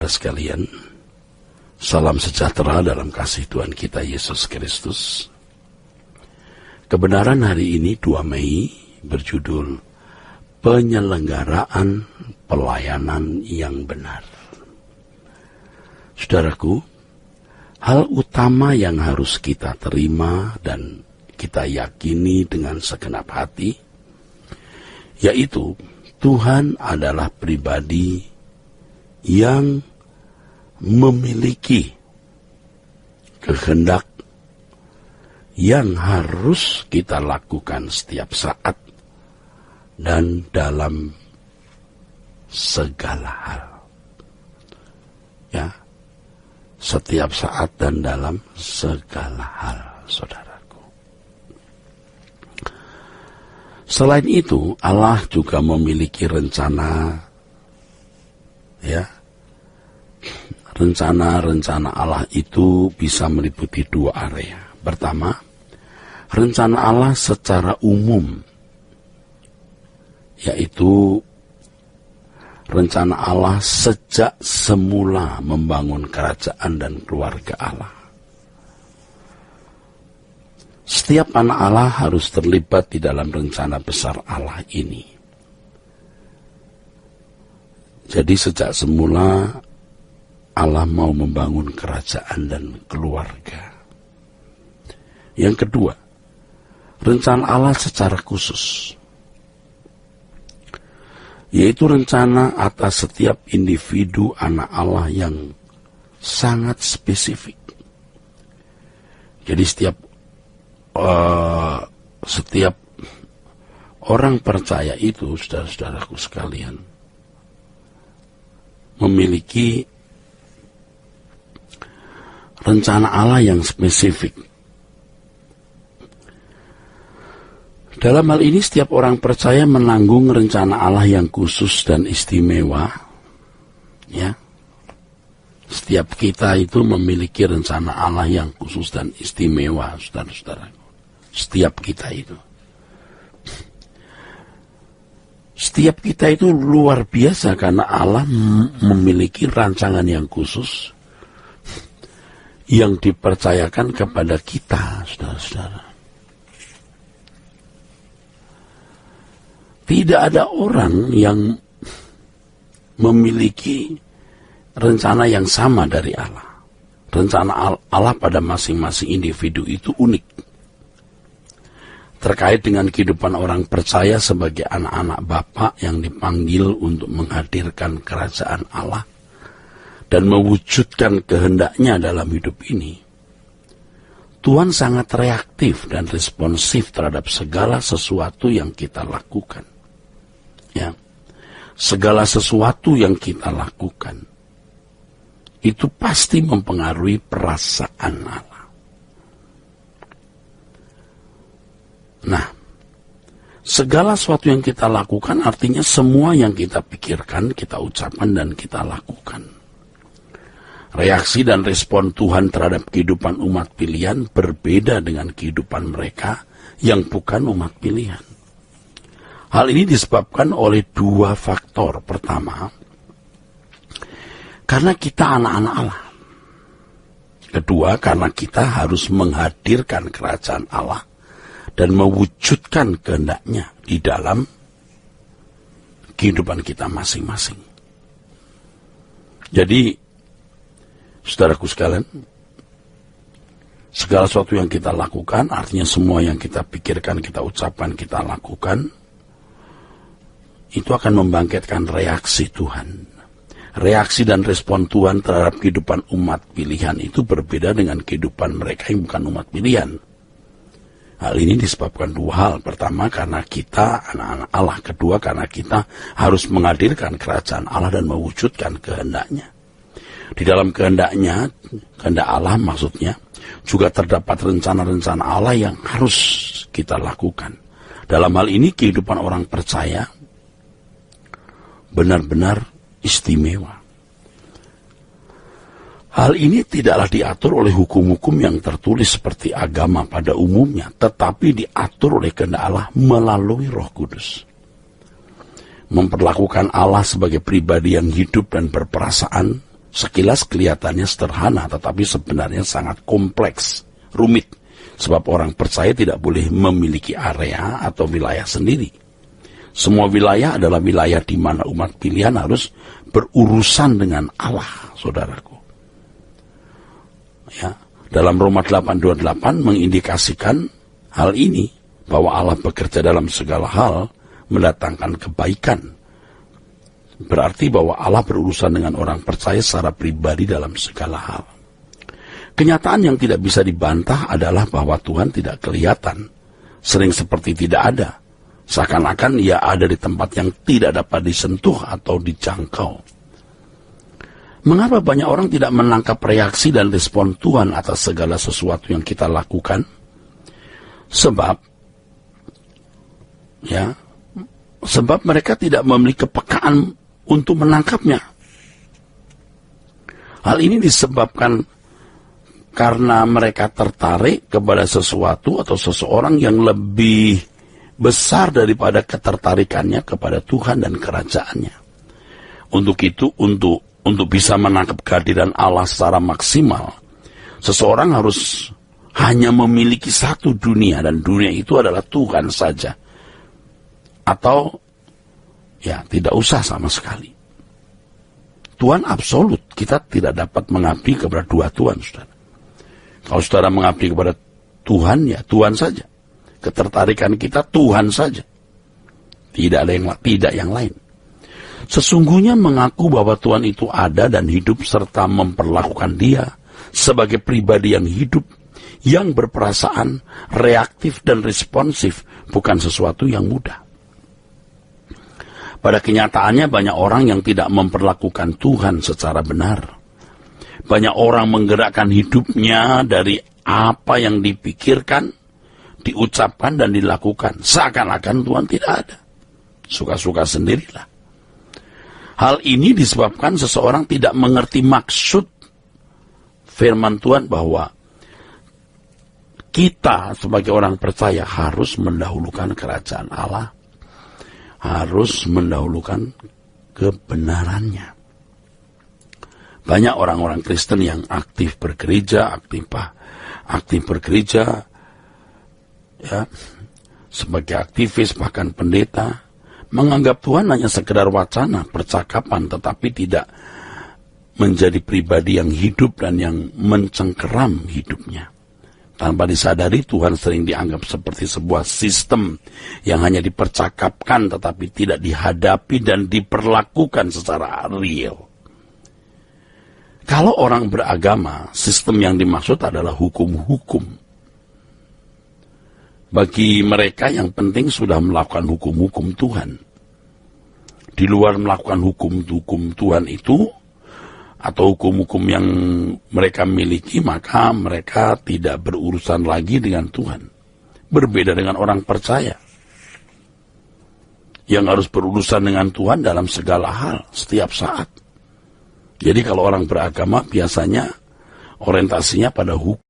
Sekalian, salam sejahtera dalam kasih Tuhan kita Yesus Kristus. Kebenaran hari ini 2 Mei berjudul Penyelenggaraan Pelayanan yang Benar. Saudaraku, hal utama yang harus kita terima dan kita yakini dengan segenap hati, yaitu Tuhan adalah pribadi yang memiliki kehendak yang harus kita lakukan setiap saat dan dalam segala hal. Ya, setiap saat dan dalam segala hal, saudaraku. Selain itu, Allah juga memiliki rencana, ya. Rencana-rencana Allah itu bisa meliputi 2 area. Pertama, rencana Allah secara umum, yaitu rencana Allah sejak semula membangun kerajaan dan keluarga Allah. Setiap anak Allah harus terlibat di dalam rencana besar Allah ini. Jadi sejak semula Allah mau membangun kerajaan dan keluarga. Yang kedua, rencana Allah secara khusus, yaitu rencana atas setiap individu anak Allah yang sangat spesifik. Jadi setiap orang percaya itu, saudara-saudaraku sekalian, memiliki rencana Allah yang spesifik. Dalam hal ini setiap orang percaya menanggung rencana Allah yang khusus dan istimewa. Ya. Setiap kita itu memiliki rencana Allah yang khusus dan istimewa, saudara-saudara. Setiap kita itu. Setiap kita itu luar biasa karena Allah memiliki rancangan yang khusus yang dipercayakan kepada kita, saudara-saudara. Tidak ada orang yang memiliki rencana yang sama dari Allah. Rencana Allah pada masing-masing individu itu unik. Terkait dengan kehidupan orang percaya sebagai anak-anak Bapa yang dipanggil untuk menghadirkan kerajaan Allah dan mewujudkan kehendaknya dalam hidup ini, Tuhan sangat reaktif dan responsif terhadap segala sesuatu yang kita lakukan. Ya, segala sesuatu yang kita lakukan itu pasti mempengaruhi perasaan Allah. Nah, segala sesuatu yang kita lakukan artinya semua yang kita pikirkan, kita ucapkan, dan kita lakukan. Reaksi dan respon Tuhan terhadap kehidupan umat pilihan berbeda dengan kehidupan mereka yang bukan umat pilihan. Hal ini disebabkan oleh 2 faktor. Pertama, karena kita anak-anak Allah. Kedua, karena kita harus menghadirkan kerajaan Allah dan mewujudkan kehendaknya di dalam kehidupan kita masing-masing. Jadi, saudaraku sekalian, segala sesuatu yang kita lakukan, artinya semua yang kita pikirkan, kita ucapkan, kita lakukan, itu akan membangkitkan reaksi Tuhan. Reaksi dan respon Tuhan terhadap kehidupan umat pilihan itu berbeda dengan kehidupan mereka yang bukan umat pilihan. Hal ini disebabkan 2 hal. Pertama, karena kita anak-anak Allah. Kedua, karena kita harus menghadirkan kerajaan Allah dan mewujudkan kehendaknya. Di dalam kehendaknya, kehendak Allah maksudnya, juga terdapat rencana-rencana Allah yang harus kita lakukan. Dalam hal ini kehidupan orang percaya benar-benar istimewa. Hal ini tidaklah diatur oleh hukum-hukum yang tertulis seperti agama pada umumnya, tetapi diatur oleh kehendak Allah melalui Roh Kudus. Memperlakukan Allah sebagai pribadi yang hidup dan berperasaan Sekilas kelihatannya sederhana, tetapi sebenarnya sangat kompleks, rumit. Sebab orang percaya tidak boleh memiliki area atau wilayah sendiri. Semua wilayah adalah wilayah di mana umat pilihan harus berurusan dengan Allah, saudaraku. Ya, dalam Roma 8:28 mengindikasikan hal ini, bahwa Allah bekerja dalam segala hal, mendatangkan kebaikan. Berarti bahwa Allah berurusan dengan orang percaya secara pribadi dalam segala hal. Kenyataan yang tidak bisa dibantah adalah bahwa Tuhan tidak kelihatan, sering seperti tidak ada, seakan-akan Ia ada di tempat yang tidak dapat disentuh atau dijangkau. Mengapa banyak orang tidak menangkap reaksi dan respon Tuhan atas segala sesuatu yang kita lakukan? Sebab mereka tidak memiliki kepekaan untuk menangkapnya. Hal ini disebabkan karena mereka tertarik kepada sesuatu atau seseorang yang lebih besar daripada ketertarikannya kepada Tuhan dan kerajaannya. Untuk itu, untuk bisa menangkap kehadiran Allah secara maksimal, seseorang harus hanya memiliki satu dunia, dan dunia itu adalah Tuhan saja. Atau tidak usah sama sekali. Tuhan absolut, kita tidak dapat mengabdi kepada dua Tuhan, saudara. Kalau saudara mengabdi kepada Tuhan, ya Tuhan saja. Ketertarikan kita Tuhan saja. Tidak yang lain. Sesungguhnya mengaku bahwa Tuhan itu ada dan hidup serta memperlakukan dia sebagai pribadi yang hidup, yang berperasaan, reaktif dan responsif, bukan sesuatu yang mudah. Pada kenyataannya banyak orang yang tidak memperlakukan Tuhan secara benar. Banyak orang menggerakkan hidupnya dari apa yang dipikirkan, diucapkan dan dilakukan, seakan-akan Tuhan tidak ada. Suka-suka sendirilah. Hal ini disebabkan seseorang tidak mengerti maksud firman Tuhan bahwa kita sebagai orang percaya harus mendahulukan kerajaan Allah, harus mendahulukan kebenarannya. Banyak orang-orang Kristen yang aktif bergereja, sebagai aktivis bahkan pendeta, menganggap Tuhan hanya sekedar wacana, percakapan, tetapi tidak menjadi pribadi yang hidup dan yang mencengkeram hidupnya. Tanpa disadari, Tuhan sering dianggap seperti sebuah sistem yang hanya dipercakapkan tetapi tidak dihadapi dan diperlakukan secara real. Kalau orang beragama, sistem yang dimaksud adalah hukum-hukum. Bagi mereka yang penting sudah melakukan hukum-hukum Tuhan. Di luar melakukan hukum-hukum Tuhan itu, atau hukum-hukum yang mereka miliki, maka mereka tidak berurusan lagi dengan Tuhan. Berbeda dengan orang percaya, yang harus berurusan dengan Tuhan dalam segala hal, setiap saat. Jadi kalau orang beragama biasanya orientasinya pada hukum.